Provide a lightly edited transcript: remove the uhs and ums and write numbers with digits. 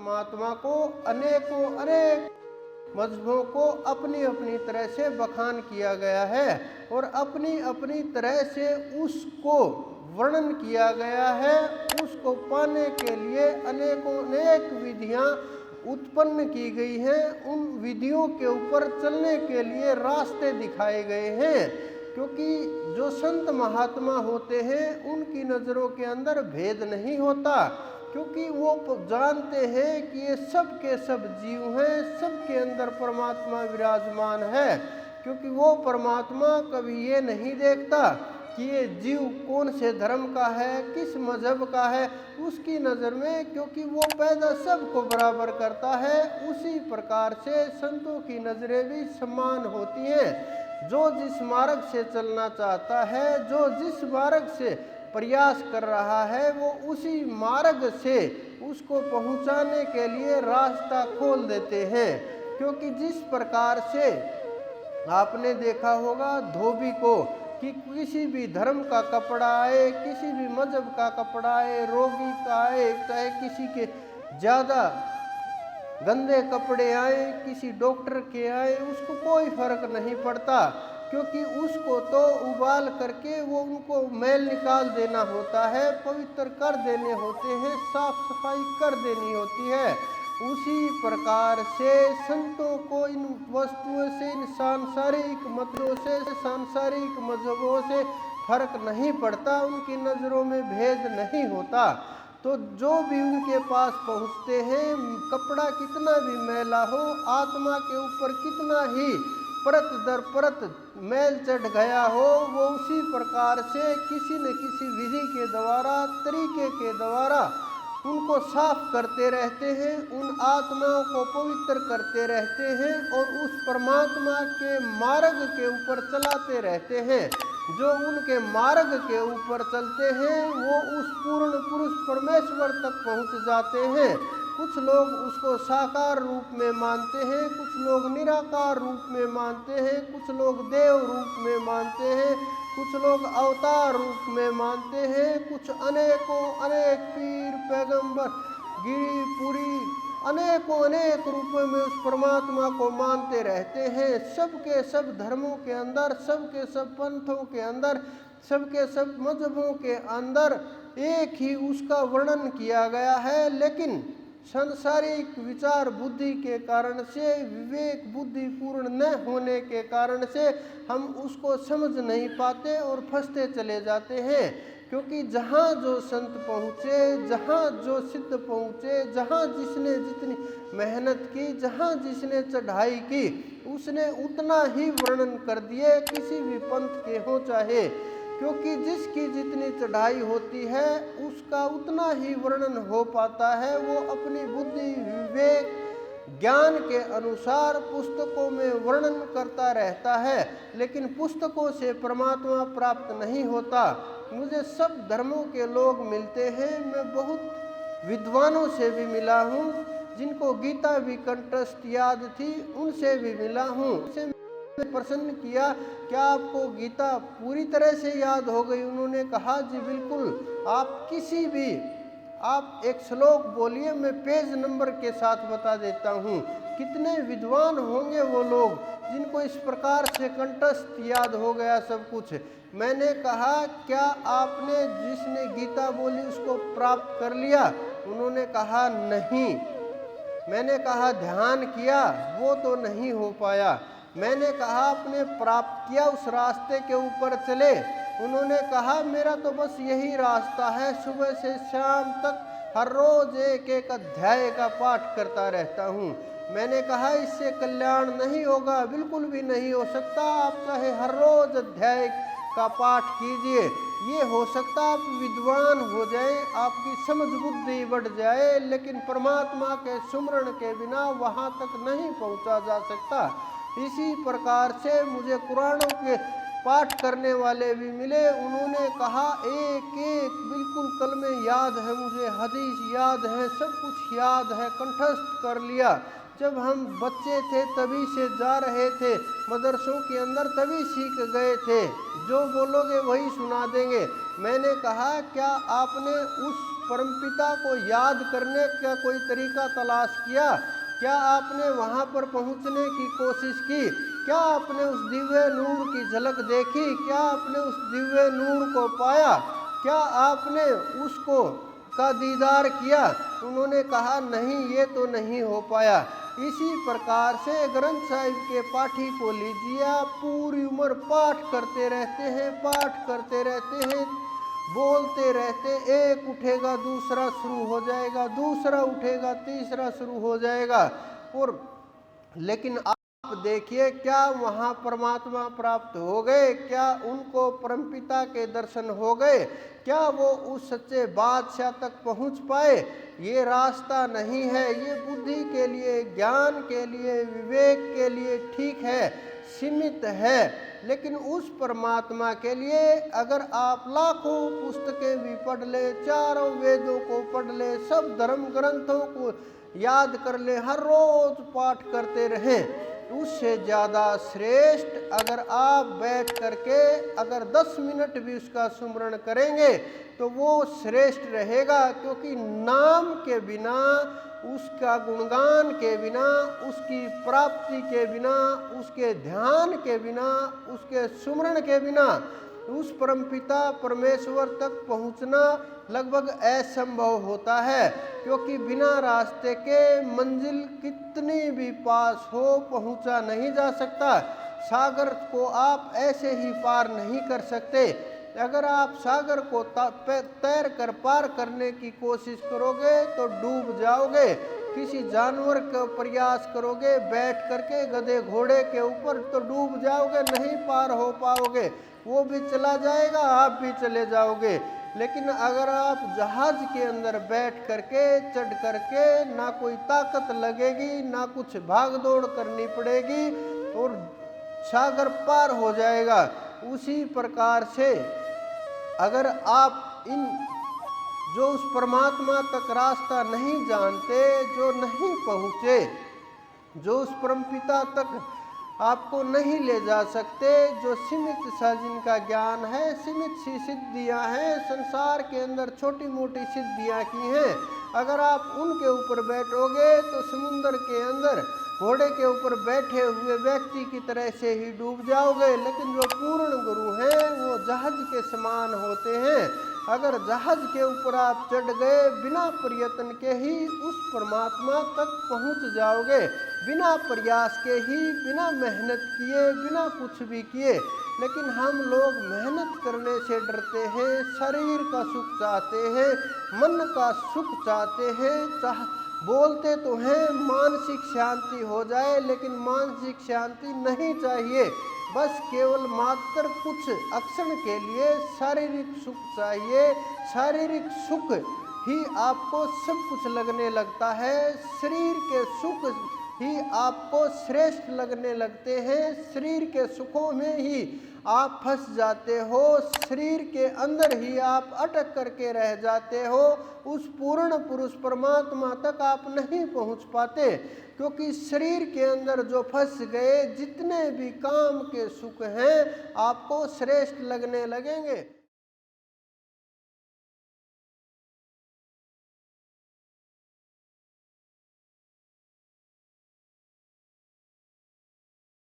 परमात्मा को अनेक मजहबों को अपनी अपनी तरह से बखान किया गया है और अपनी अपनी तरह से उसको वर्णन किया गया है। उसको पाने के लिए अनेक विधियां उत्पन्न की गई हैं। उन विधियों के ऊपर चलने के लिए रास्ते दिखाए गए हैं, क्योंकि जो संत महात्मा होते हैं उनकी नज़रों के अंदर भेद नहीं होता, क्योंकि वो जानते हैं कि ये सब के सब जीव हैं, सबके अंदर परमात्मा विराजमान है। क्योंकि वो परमात्मा कभी ये नहीं देखता कि ये जीव कौन से धर्म का है, किस मजहब का है, उसकी नज़र में, क्योंकि वो पैदा सबको बराबर करता है। उसी प्रकार से संतों की नज़रें भी समान होती हैं। जो जिस मार्ग से चलना चाहता है, जो जिस मार्ग से प्रयास कर रहा है, वो उसी मार्ग से उसको पहुंचाने के लिए रास्ता खोल देते हैं। क्योंकि जिस प्रकार से आपने देखा होगा धोबी को कि किसी भी धर्म का कपड़ा आए, किसी भी मजहब का कपड़ा आए, रोगी का आए, चाहे किसी के ज़्यादा गंदे कपड़े आए, किसी डॉक्टर के आए, उसको कोई फर्क नहीं पड़ता, क्योंकि उसको तो उबाल करके वो उनको मैल निकाल देना होता है, पवित्र कर देने होते हैं, साफ सफाई कर देनी होती है। उसी प्रकार से संतों को इन वस्तुओं से, इन सांसारिक मतों से, सांसारिक मजहबों से फर्क नहीं पड़ता, उनकी नज़रों में भेद नहीं होता। तो जो भी उनके पास पहुँचते हैं, कपड़ा कितना भी मैला हो, आत्मा के ऊपर कितना ही परत दर परत मैल चढ़ गया हो, वो उसी प्रकार से किसी न किसी विधि के द्वारा, तरीके के द्वारा उनको साफ करते रहते हैं, उन आत्माओं को पवित्र करते रहते हैं और उस परमात्मा के मार्ग के ऊपर चलाते रहते हैं। जो उनके मार्ग के ऊपर चलते हैं वो उस पूर्ण पुरुष परमेश्वर तक पहुंच जाते हैं। कुछ लोग उसको साकार रूप में मानते हैं, कुछ लोग निराकार रूप में मानते हैं, कुछ लोग देव रूप में मानते हैं, कुछ लोग अवतार रूप में मानते हैं, कुछ अनेक पीर पैगंबर गिरिपुरी अनेक रूपों में उस परमात्मा को मानते रहते हैं। सबके सब धर्मों के अंदर, सबके सब पंथों के अंदर, सबके सब मजहबों के अंदर एक ही उसका वर्णन किया गया है, लेकिन सांसारिक विचार बुद्धि के कारण से, विवेक बुद्धि पूर्ण न होने के कारण से हम उसको समझ नहीं पाते और फंसते चले जाते हैं। क्योंकि जहाँ जो संत पहुँचे, जहाँ जो सिद्ध पहुँचे, जहाँ जिसने जितनी मेहनत की, जहाँ जिसने चढ़ाई की, उसने उतना ही वर्णन कर दिए, किसी भी पंथ के हो चाहे, क्योंकि जिसकी जितनी चढ़ाई होती है उसका उतना ही वर्णन हो पाता है। वो अपनी बुद्धि विवेक ज्ञान के अनुसार पुस्तकों में वर्णन करता रहता है, लेकिन पुस्तकों से परमात्मा प्राप्त नहीं होता। मुझे सब धर्मों के लोग मिलते हैं, मैं बहुत विद्वानों से भी मिला हूँ, जिनको गीता भी कंठस्थ याद थी उनसे भी मिला हूँ। प्रश्न किया, क्या आपको गीता पूरी तरह से याद हो गई? उन्होंने कहा जी बिल्कुल, आप एक श्लोक बोलिए, मैं पेज नंबर के साथ बता देता हूँ। कितने विद्वान होंगे वो लोग जिनको इस प्रकार से कंठस्थ याद हो गया सब कुछ। मैंने कहा क्या आपने जिसने गीता बोली उसको प्राप्त कर लिया? उन्होंने कहा नहीं। मैंने कहा ध्यान किया? वो तो नहीं हो पाया। मैंने कहा आपने प्राप्त किया, उस रास्ते के ऊपर चले? उन्होंने कहा मेरा तो बस यही रास्ता है, सुबह से शाम तक हर रोज एक अध्याय का पाठ करता रहता हूँ। मैंने कहा इससे कल्याण नहीं होगा, बिल्कुल भी नहीं हो सकता। आप चाहे हर रोज अध्याय का पाठ कीजिए, ये हो सकता आप विद्वान हो जाए, आपकी समझ बुद्धि बढ़ जाए, लेकिन परमात्मा के सुमरण के बिना वहाँ तक नहीं पहुँचा जा सकता। इसी प्रकार से मुझे कुरानों के पाठ करने वाले भी मिले, उन्होंने कहा एक बिल्कुल कलमे याद है, मुझे हदीस याद है, सब कुछ याद है, कंठस्थ कर लिया। जब हम बच्चे थे तभी से जा रहे थे, मदरसों के अंदर तभी सीख गए थे, जो बोलोगे वही सुना देंगे। मैंने कहा क्या आपने उस परमपिता को याद करने का कोई तरीका तलाश किया? क्या आपने वहाँ पर पहुँचने की कोशिश की? क्या आपने उस दिव्य नूर की झलक देखी? क्या आपने उस दिव्य नूर को पाया? क्या आपने उसको का दीदार किया? उन्होंने कहा नहीं, ये तो नहीं हो पाया। इसी प्रकार से ग्रंथ साहिब के पाठी को लीजिए, आप पूरी उम्र पाठ करते रहते हैं, पाठ करते रहते हैं, बोलते रहते, एक उठेगा दूसरा शुरू हो जाएगा, दूसरा उठेगा तीसरा शुरू हो जाएगा, और लेकिन आप देखिए क्या वहाँ परमात्मा प्राप्त हो गए? क्या उनको परमपिता के दर्शन हो गए? क्या वो उस सच्चे बादशाह तक पहुँच पाए? ये रास्ता नहीं है, ये बुद्धि के लिए, ज्ञान के लिए, विवेक के लिए ठीक है, सीमित है, लेकिन उस परमात्मा के लिए अगर आप लाखों पुस्तकें भी पढ़ ले, चारों वेदों को पढ़ ले, सब धर्म ग्रंथों को याद कर ले, हर रोज पाठ करते रहें, उससे ज़्यादा श्रेष्ठ अगर आप बैठ करके अगर 10 मिनट भी उसका सुमरण करेंगे तो वो श्रेष्ठ रहेगा। क्योंकि नाम के बिना, उसका गुणगान के बिना, उसकी प्राप्ति के बिना, उसके ध्यान के बिना, उसके सुमरण के बिना उस परमपिता परमेश्वर तक पहुंचना लगभग असंभव होता है। क्योंकि बिना रास्ते के मंजिल कितनी भी पास हो पहुंचा नहीं जा सकता। सागर को आप ऐसे ही पार नहीं कर सकते। अगर आप सागर को तैर कर पार करने की कोशिश करोगे तो डूब जाओगे। किसी जानवर का प्रयास करोगे बैठ करके गधे घोड़े के ऊपर तो डूब जाओगे, नहीं पार हो पाओगे, वो भी चला जाएगा, आप भी चले जाओगे। लेकिन अगर आप जहाज के अंदर बैठ करके चढ़ करके, ना कोई ताकत लगेगी, ना कुछ भाग दौड़ करनी पड़ेगी और सागर पार हो जाएगा। उसी प्रकार से अगर आप इन जो उस परमात्मा तक रास्ता नहीं जानते, जो नहीं पहुँचे, जो उस परमपिता तक आपको नहीं ले जा सकते, जो सीमित सा जिनका ज्ञान है, सीमित सी सिद्धियां हैं, संसार के अंदर छोटी मोटी सिद्धियां की हैं, अगर आप उनके ऊपर बैठोगे तो समुद्र के अंदर घोड़े के ऊपर बैठे हुए व्यक्ति की तरह से ही डूब जाओगे। लेकिन जो पूर्ण गुरु हैं वो जहाज के समान होते हैं। अगर जहाज के ऊपर आप चढ़ गए, बिना प्रयत्न के ही उस परमात्मा तक पहुंच जाओगे, बिना प्रयास के ही, बिना मेहनत किए, बिना कुछ भी किए। लेकिन हम लोग मेहनत करने से डरते हैं, शरीर का सुख चाहते हैं, मन का सुख चाहते हैं, बोलते तो हैं मानसिक शांति हो जाए, लेकिन मानसिक शांति नहीं चाहिए, बस केवल मात्र कुछ अक्षण के लिए शारीरिक सुख चाहिए। शारीरिक सुख ही आपको सब कुछ लगने लगता है, शरीर के सुख ही आपको श्रेष्ठ लगने लगते हैं, शरीर के सुखों में ही आप फंस जाते हो, शरीर के अंदर ही आप अटक करके रह जाते हो, उस पूर्ण पुरुष परमात्मा तक आप नहीं पहुंच पाते। क्योंकि शरीर के अंदर जो फंस गए, जितने भी काम के सुख हैं आपको श्रेष्ठ लगने लगेंगे।